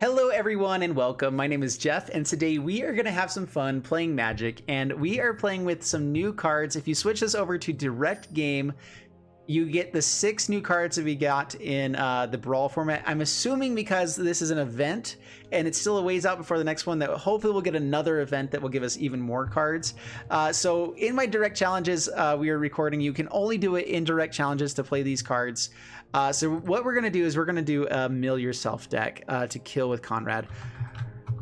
Hello everyone and welcome. My name is Jeff and today we are going to have some fun playing Magic, and we are playing with some new cards. If you switch this over to direct game, you get the 6 new cards that we got in the Brawl format. I'm assuming because this is an event and it's still a ways out before the next one that hopefully we'll get another event that will give us even more cards. So in my direct challenges we are recording, you can only do it in direct challenges to play these cards. So what we're going to do is we're going to do a Mill Yourself deck to kill with Konrad.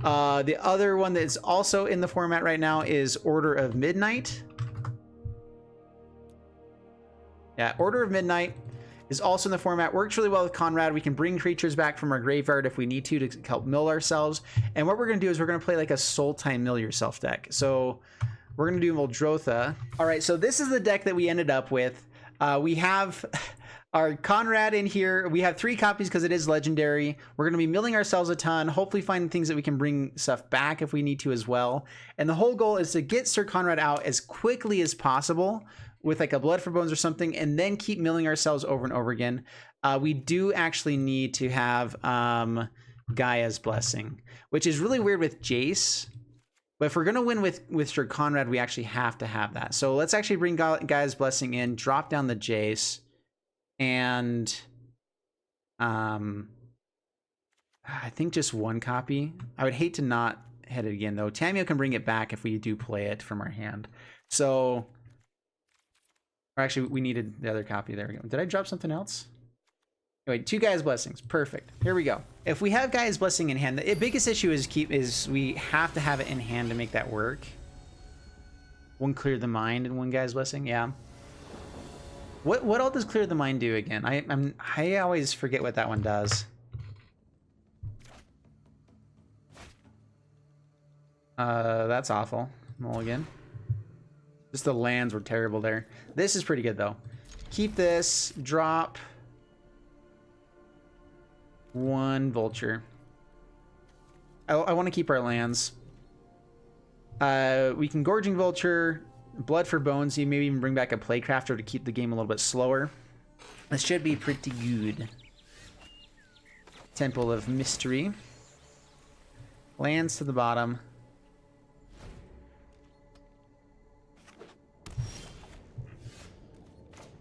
The other one that is also in the format right now is Order of Midnight. Yeah, Order of Midnight is also in the format. Works really well with Konrad. We can bring creatures back from our graveyard if we need to help mill ourselves. And what we're going to do is we're going to play like a Sultai Mill Yourself deck. So we're going to do Muldrotha. All right, so this is the deck that we ended up with. We have our Konrad in here. We have 3 copies because it is legendary. We're going to be milling ourselves a ton, hopefully finding things that we can bring stuff back if we need to as well. And the whole goal is to get Sir Konrad out as quickly as possible with like a Blood for Bones or something, and then keep milling ourselves over and over again. We do actually need to have Gaia's Blessing, which is really weird with Jace. But if we're going to win with Sir Konrad, we actually have to have that. So let's actually bring Gaia's Blessing in, drop down the Jace, and I think just 1 copy. I would hate to not hit it again, though. Tamiyo can bring it back if we do play it from our hand. So... or actually, we needed the other copy. There we go. Did I drop something else? Wait, 2 Gaia's Blessings. Perfect. Here we go. If we have Gaia's Blessing in hand, the biggest issue is we have to have it in hand to make that work. 1 Clear the Mind and 1 Gaia's Blessing. Yeah. What all does Clear the Mind do again? I always forget what that one does. That's awful. Mulligan. Just the lands were terrible there. This is pretty good, though. Keep this. Drop 1 Vulture. I want to keep our lands. We can Gorging Vulture, Blood for Bones. You maybe even bring back a Plaguecrafter to keep the game a little bit slower. This should be pretty good. Temple of Mystery. Lands to the bottom.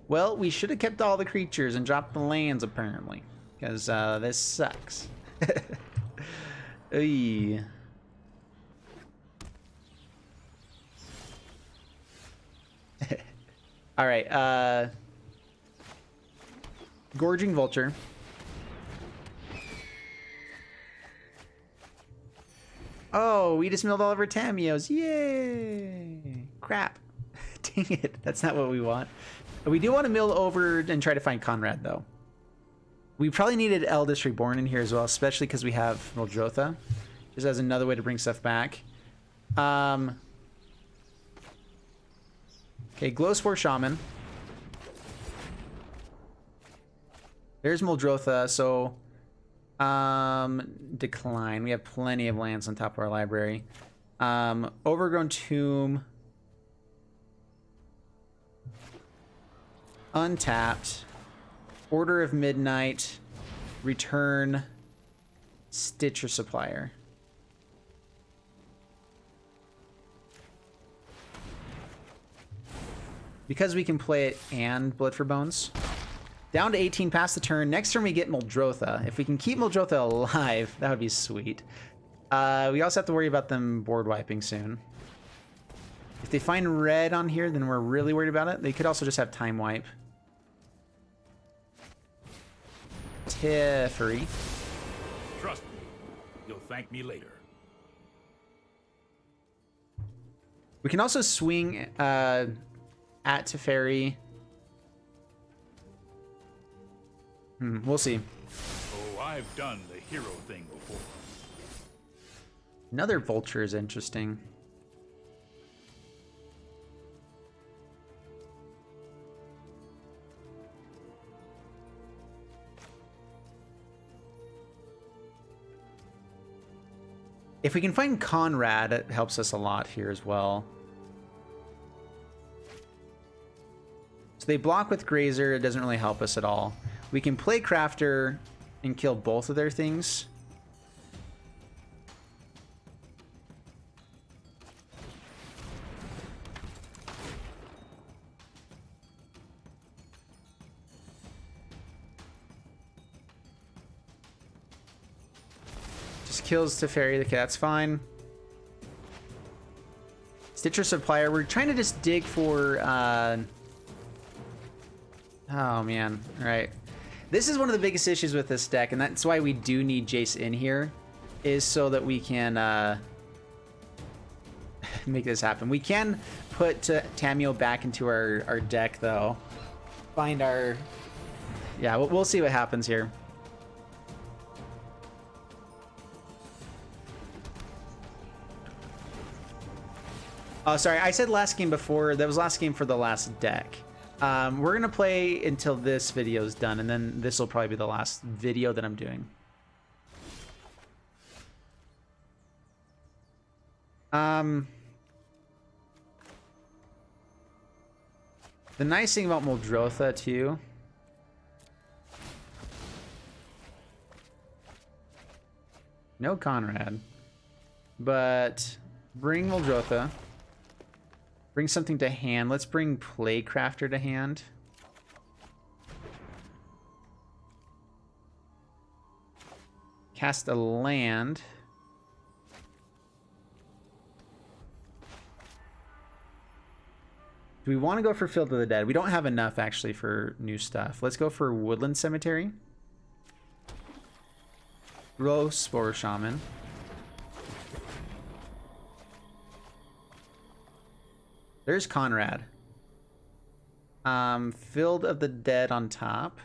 Well, we should have kept all the creatures and dropped the lands, apparently. Because this sucks. Oy. Alright, Gorging Vulture. Oh, we just milled all of our Tamiyos. Yay! Crap. Dang it, that's not what we want. We do want to mill over and try to find Konrad, though. We probably needed Eldest Reborn in here as well, especially because we have Muldrotha. Just as another way to bring stuff back. Okay, Glowspore Shaman. There's Muldrotha, so... decline. We have plenty of lands on top of our library. Overgrown Tomb. Untapped, Order of Midnight, return, Stitcher Supplier. Because we can play it and Blood for Bones. Down to 18 past the turn. Next turn we get Muldrotha. If we can keep Muldrotha alive, that would be sweet. We also have to worry about them board wiping soon. If they find red on here, then we're really worried about it. They could also just have time wipe. Teferi. Trust me, you'll thank me later. We can also swing at Teferi. We'll see. Oh, I've done the hero thing before. Another Vulture is interesting. If we can find Konrad, it helps us a lot here as well. So they block with Grazer. It doesn't really help us at all. We can Plaguecrafter and kill both of their things. Just kills Teferi. Okay, that's fine. Stitcher Supplier. We're trying to just dig for... Oh, man. All right. This is one of the biggest issues with this deck, and that's why we do need Jace in here, is so that we can make this happen. We can put Tamiyo back into our deck, though. Find our... Yeah, we'll see what happens here. Oh, sorry, I said last game before. That was last game for the last deck. We're going to play until this video is done, and then this will probably be the last video that I'm doing. The nice thing about Muldrotha, too... No Konrad. But bring Muldrotha. Bring something to hand. Let's bring Plaguecrafter to hand. Cast a land. Do we want to go for Field of the Dead? We don't have enough, actually, for new stuff. Let's go for Woodland Cemetery. Glowspore Shaman. There's Konrad. Field of the Dead on top.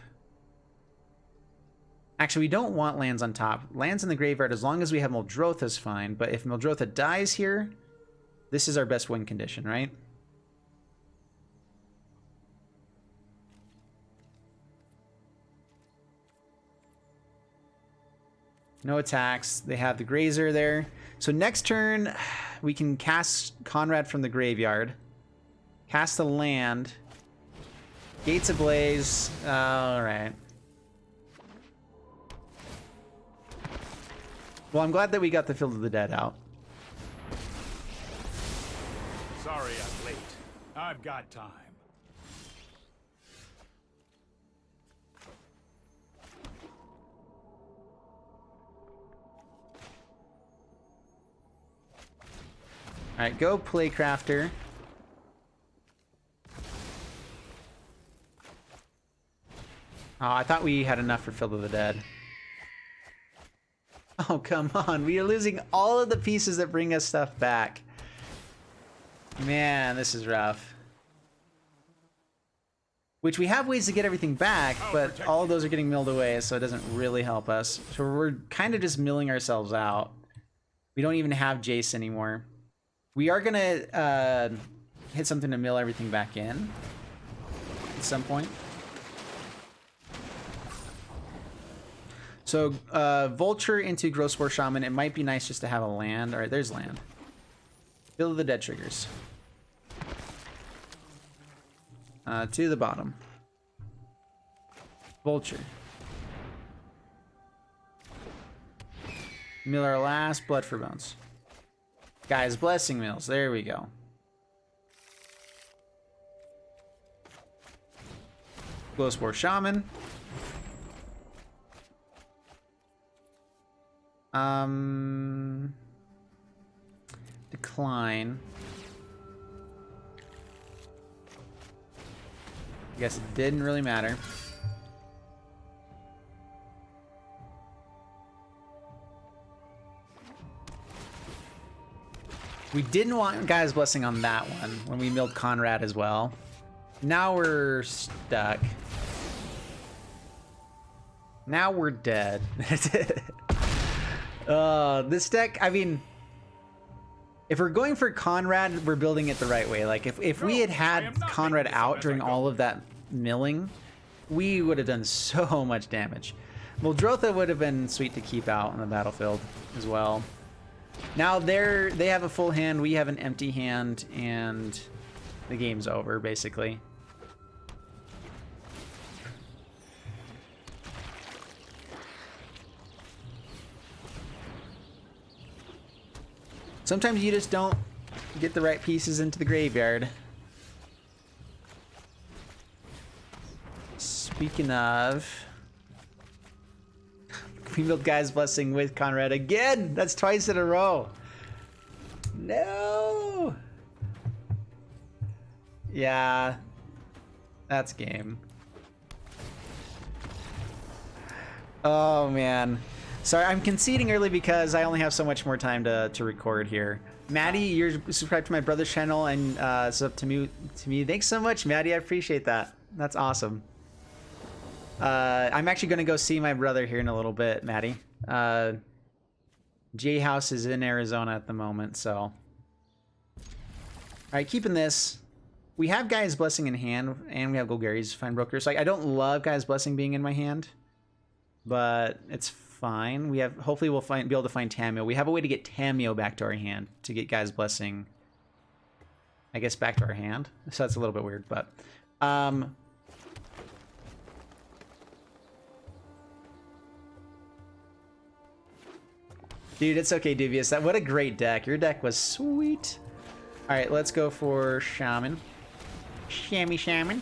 Actually, we don't want lands on top. Lands in the graveyard, as long as we have Muldrotha, is fine. But if Muldrotha dies here, this is our best win condition, right? No attacks. They have the Grazer there. So next turn, we can cast Konrad from the graveyard. Cast a land. Gates Ablaze. All right. Well, I'm glad that we got the Field of the Dead out. Sorry I'm late. I've got time. All right, go Plaguecrafter. Oh, I thought we had enough for Field of the Dead. Oh, come on. We are losing all of the pieces that bring us stuff back. Man, this is rough. Which we have ways to get everything back, but all of those are getting milled away, so it doesn't really help us. So we're kind of just milling ourselves out. We don't even have Jace anymore. We are going to hit something to mill everything back in at some point. So Vulture into Glowspore Shaman. It might be nice just to have a land. All right, there's land. Field of the Dead triggers. To the bottom. Vulture. Mill our last Blood for Bones. Guys, Blessing Mills. There we go. Glowspore Shaman. Decline. I guess it didn't really matter. We didn't want Guy's Blessing on that one when we milled Konrad as well. Now we're stuck. Now we're dead. This deck, I mean, if we're going for Konrad, we're building it the right way. Like, if we had Konrad out during all of that milling, we would have done so much damage. Muldrotha would have been sweet to keep out on the battlefield as well. Now they have a full hand, we have an empty hand, and the game's over, basically. Sometimes you just don't get the right pieces into the graveyard. Speaking of... We built Guy's Blessing with Konrad again. That's twice in a row. No. Yeah. That's game. Oh, man. Sorry, I'm conceding early because I only have so much more time to record here. Maddie, you're subscribed to my brother's channel and it's up to me. Thanks so much, Maddie. I appreciate that. That's awesome. I'm actually going to go see my brother here in a little bit, Maddie. J House is in Arizona at the moment, so. All right, keeping this. We have Guy's Blessing in hand, and we have Golgari's Findbroker. So I don't love Guy's Blessing being in my hand, but it's fine. We have, hopefully we'll be able to find Tamiyo. We have a way to get Tamiyo back to our hand, to get Guy's Blessing, I guess, back to our hand. So that's a little bit weird, but dude, it's okay, Dubious. What a great deck. Your deck was sweet. All right, let's go for Shaman. Shaman.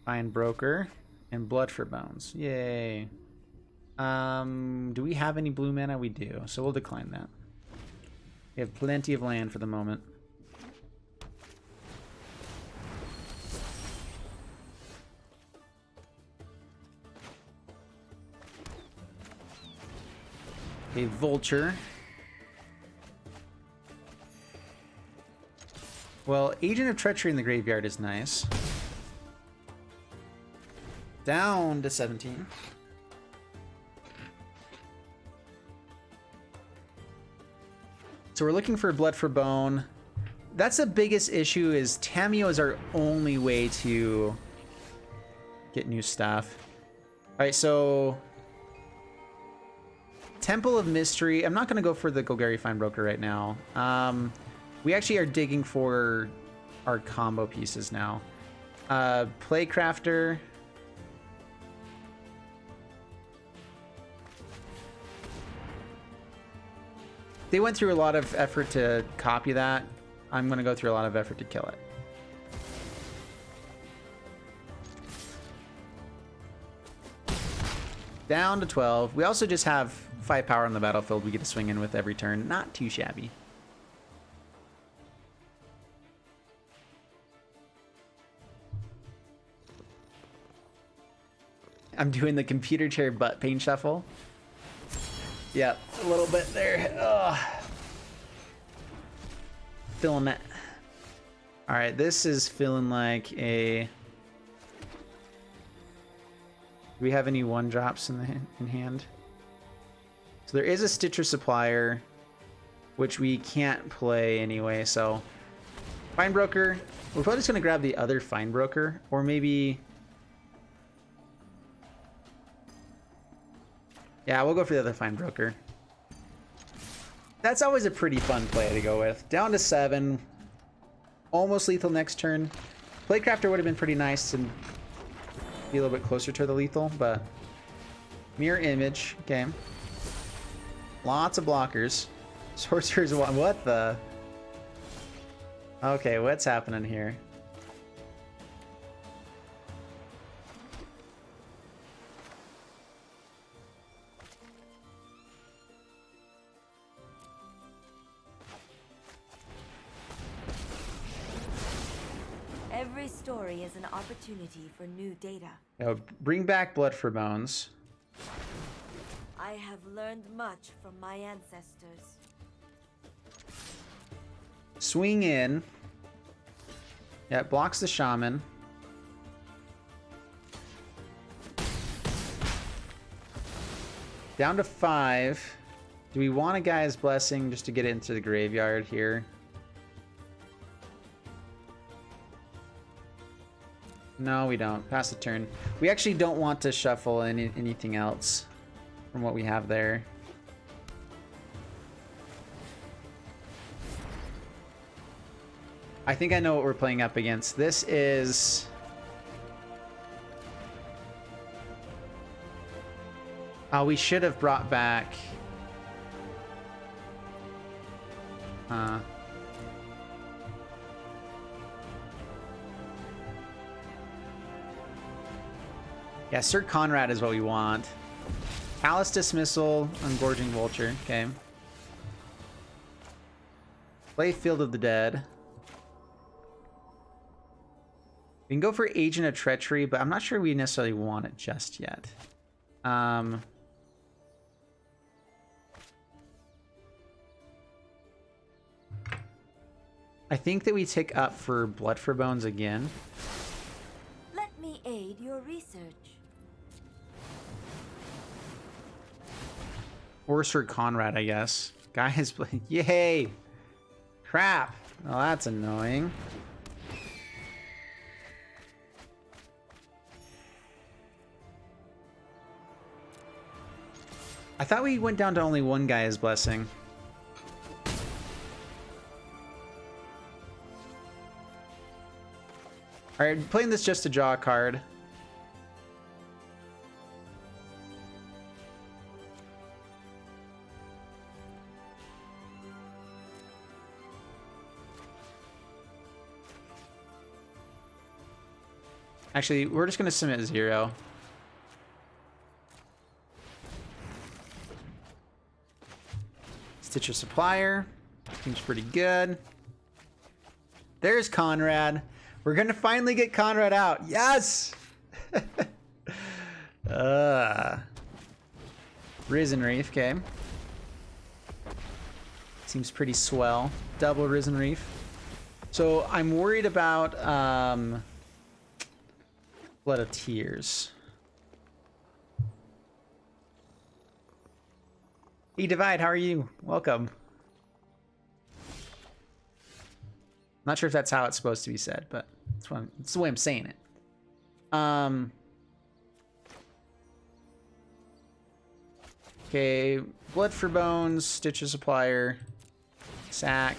Findbroker. And Blood for Bones. Yay. Do we have any blue mana? We do, so we'll decline that. We have plenty of land for the moment. A Vulture. Well, Agent of Treachery in the graveyard is nice. Down to 17. So we're looking for Blood for Bone. That's the biggest issue, is Tamiyo is our only way to get new stuff. All right, so Temple of Mystery. I'm not going to go for the Golgari Findbroker right now. We actually are digging for our combo pieces now. Plaguecrafter. They went through a lot of effort to copy that. I'm going to go through a lot of effort to kill it. Down to 12. We also just have 5 power on the battlefield we get to swing in with every turn. Not too shabby. I'm doing the computer chair butt pain shuffle. Yep, a little bit there. Ugh. Feeling that. All right, this is feeling like a... Do we have any 1-drops in hand? So there is a Stitcher Supplier, which we can't play anyway, so... Findbroker. We're probably just going to grab the other Findbroker, or maybe... Yeah, we'll go for the other Findbroker. That's always a pretty fun play to go with. Down to 7. Almost lethal next turn. Plaguecrafter would have been pretty nice to be a little bit closer to the lethal, but... Mirror Image. Okay. Lots of blockers. Sorcerer's one. What the... Okay, what's happening here? Every story is an opportunity for new data. Now, bring back Blood for Bones. I have learned much from my ancestors. Swing in. Yeah, it blocks the Shaman. Down to 5. Do we want a Guy's Blessing just to get it into the graveyard here? No, we don't. Pass the turn. We actually don't want to shuffle anything else from what we have there. I think I know what we're playing up against. This is... Oh, we should have brought back... Yeah, Sir Konrad is what we want. Palace Dismissal on Gorging Vulture. Okay. Play Field of the Dead. We can go for Agent of Treachery, but I'm not sure we necessarily want it just yet. I think that we tick up for Blood for Bones again. Let me aid your research. Or Sir Konrad, I guess. Guy is playing. Yay! Crap! Well, that's annoying. I thought we went down to only one Guy's Blessing. Alright, playing this just to draw a card. Actually, we're just going to submit 0. Stitcher Supplier. Seems pretty good. There's Konrad. We're going to finally get Konrad out. Yes! Risen Reef, okay. Seems pretty swell. Double Risen Reef. So I'm worried about Blood of Tears. Hey Divide, how are you? Welcome. Not sure if that's how it's supposed to be said, but it's the way I'm saying it. Okay, Blood for Bones, Stitcher Supplier, Sack.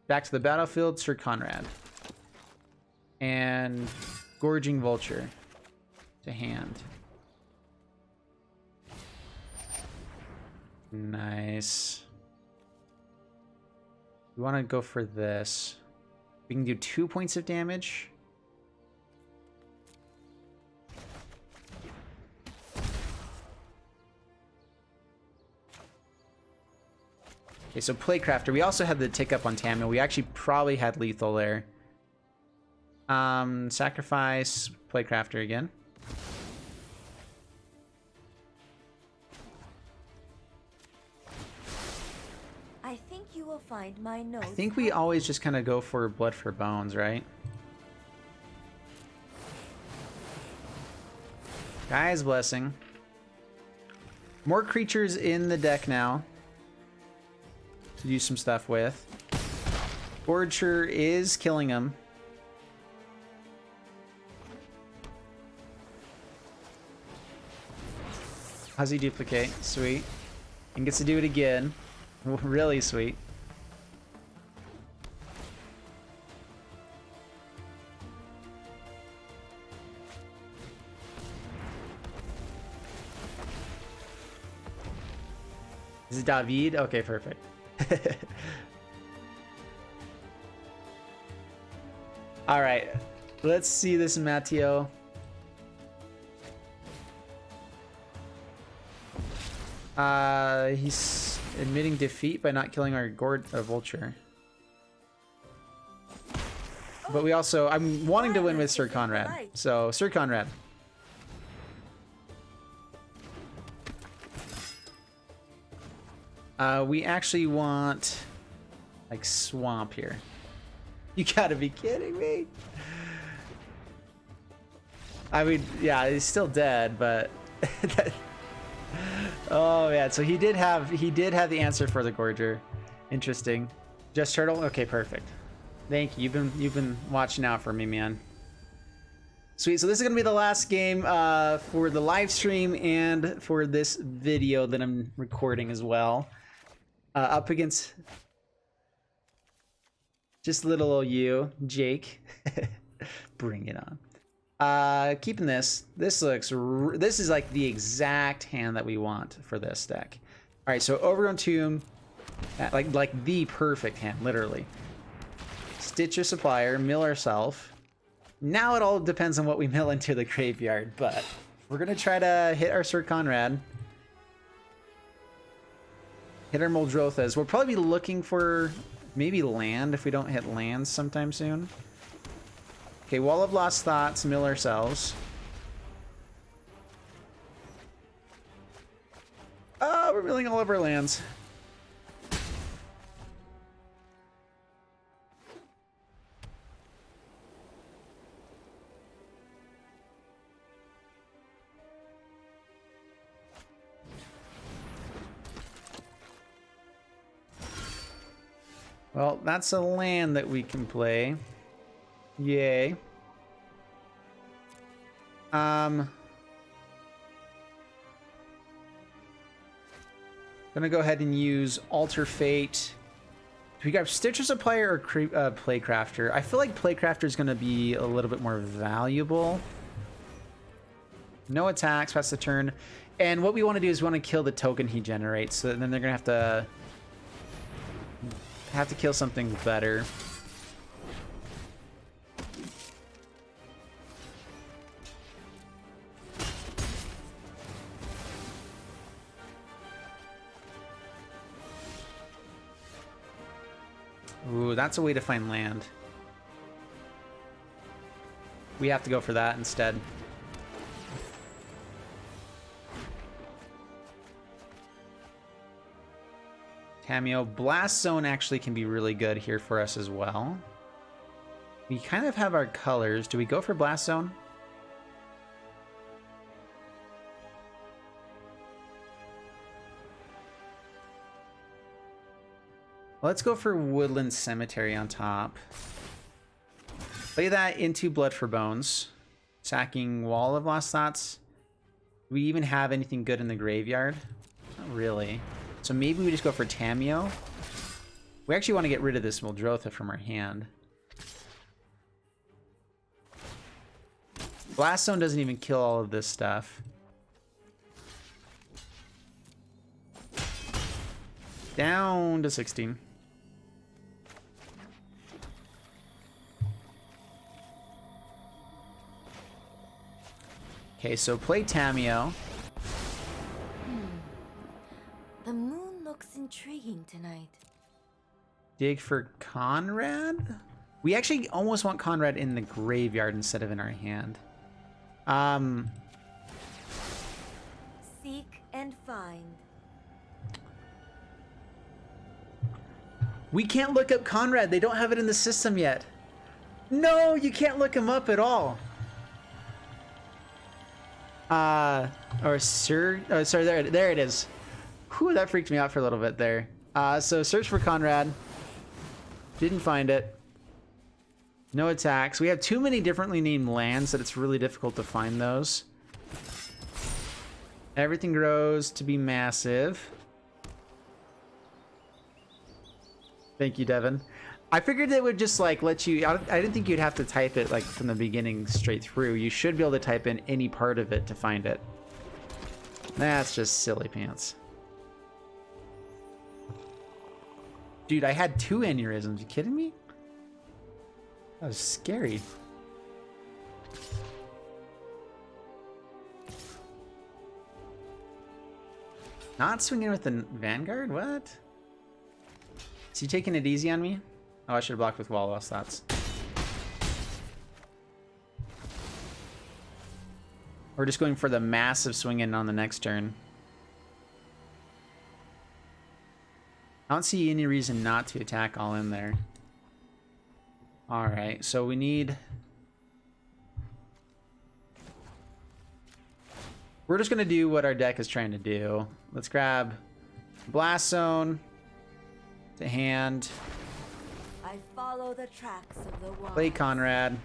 Back to the battlefield, Sir Konrad. And Gorging Vulture to hand. Nice. We want to go for this. We can do 2 points of damage. Okay, so Plaguecrafter. We also had the tick up on Tamiyo. We actually probably had lethal there. Sacrifice Plaguecrafter again. I think you will find my notes. I think we always just kind of go for Blood for Bones, right? Guy's Blessing. More creatures in the deck now to do some stuff with. Vulture is killing him. How's he duplicate? Sweet. And gets to do it again. Really sweet. Is it David? Okay, perfect. All right, let's see this Matteo. He's admitting defeat by not killing our Vulture. But we also, I'm wanting to win with Sir Konrad. So, Sir Konrad. We actually want, like, Swamp here. You gotta be kidding me. I mean, yeah, he's still dead, but... Oh man, so he did have the answer for the Gorger. Interesting. Just Turtle? Okay, perfect. Thank you. You've been watching out for me, man. Sweet. So this is gonna be the last game for the live stream and for this video that I'm recording as well. Up against just little old you, Jake. Bring it on. Keeping this. This is like the exact hand that we want for this deck. All right, so Overgrown Tomb, like the perfect hand, literally. Stitch a Supplier, mill ourselves. Now it all depends on what we mill into the graveyard, but we're gonna try to hit our Sir Konrad. Hit our Muldrothas. We'll probably be looking for maybe land if we don't hit lands sometime soon. Okay, Wall of Lost Thoughts, mill ourselves. Oh, we're milling all of our lands. Well, that's a land that we can play. Yay. Gonna go ahead and use Alter Fate. Do we got Stitcher Supplier or Plaguecrafter? I feel like Plaguecrafter is gonna be a little bit more valuable. No attacks, pass the turn. And what we want to do is we want to kill the token he generates. So then they're gonna have to kill something better. Ooh, that's a way to find land. We have to go for that instead. Tamiyo. Blast Zone actually can be really good here for us as well. We kind of have our colors. Do we go for Blast Zone? Let's go for Woodland Cemetery on top. Play that into Blood for Bones. Sacking Wall of Lost Thoughts. Do we even have anything good in the graveyard? Not really. So maybe we just go for Tamiyo. We actually want to get rid of this Muldrotha from our hand. Blast Zone doesn't even kill all of this stuff. Down to 16. Okay, so play Tamiyo. The moon looks intriguing tonight. Dig for Konrad? We actually almost want Konrad in the graveyard instead of in our hand. Seek and find. We can't look up Konrad. They don't have it in the system yet. No, you can't look him up at all. Or Sir... Oh, sorry, there it is. Whew, that freaked me out for a little bit there. So search for Konrad. Didn't find it. No attacks. We have too many differently named lands that it's really difficult to find those. Everything grows to be massive. Thank you, Devin. I figured it would just like let you... I didn't think you'd have to type it like from the beginning straight through. You should be able to type in any part of it to find it. That's just silly pants. Dude, I had 2 aneurysms. You kidding me? That was scary. Not swinging with the Vanguard? What? Is he taking it easy on me? Oh, I should have blocked with Wall of Lost Thoughts. We're just going for the massive swing in on the next turn. I don't see any reason not to attack all in there. Alright, so we need... We're just going to do what our deck is trying to do. Let's grab Blast Zone to hand. I follow the tracks of the wall. Play Konrad.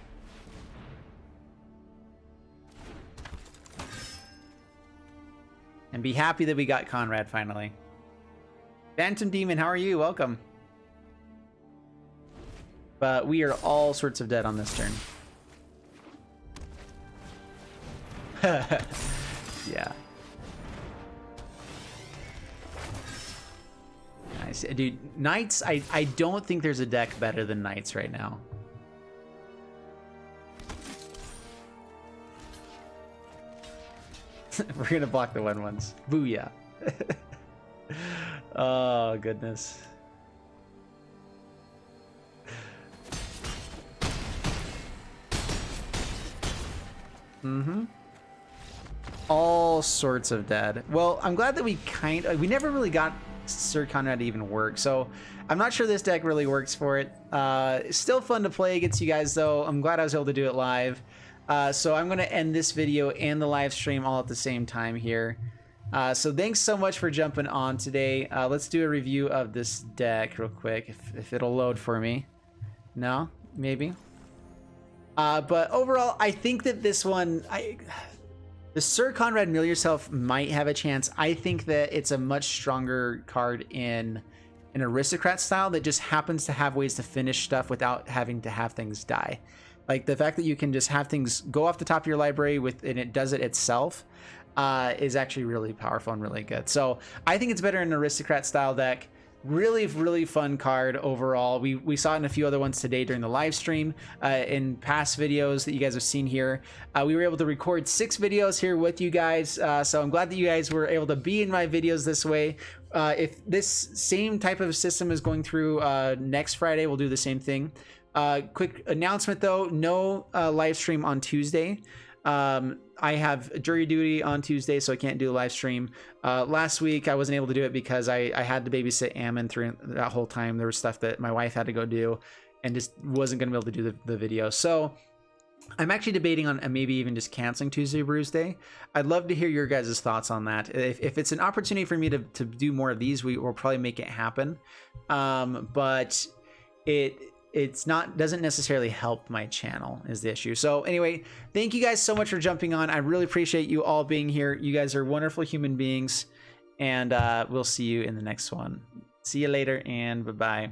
And be happy that we got Konrad finally. Phantom Demon, how are you? Welcome. But we are all sorts of dead on this turn. Yeah. Dude, Knights, I don't think there's a deck better than Knights right now. We're gonna block the 1/1s. Booyah. Oh, goodness. All sorts of dead. Well, I'm glad that we never really got Sir Konrad to even work, so I'm not sure this deck really works for it. It's still fun to play against you guys, though. I'm glad I was able to do it live. So I'm going to end this video and the live stream all at the same time here. So thanks so much for jumping on today. Let's do a review of this deck real quick, if it'll load for me. No? Maybe? But overall, I think that this one... The Sir Konrad Mill Yourself might have a chance. I think that it's a much stronger card in an aristocrat style that just happens to have ways to finish stuff without having to have things die. Like the fact that you can just have things go off the top of your library and it does it itself is actually really powerful and really good. So I think it's better in an aristocrat style deck. Really, really fun card overall. We saw it in a few other ones today during the live stream. In past videos that you guys have seen here, we were able to record 6 videos here with you guys. So I'm glad that you guys were able to be in my videos this way. If this same type of system is going through next Friday, we'll do the same thing. Quick announcement though, no live stream on Tuesday. I have jury duty on Tuesday, so I can't do a live stream. Last week, I wasn't able to do it because I had to babysit Ammon through that whole time. There was stuff that my wife had to go do and just wasn't going to be able to do the video. So I'm actually debating on maybe even just canceling Tuesday Brews Day. I'd love to hear your guys' thoughts on that. If it's an opportunity for me to do more of these, we will probably make it happen. But it's not, doesn't necessarily help my channel is the issue. So anyway, thank you guys so much for jumping on. I really appreciate you all being here. You guys are wonderful human beings, and we'll see you in the next one. See you later, and bye-bye.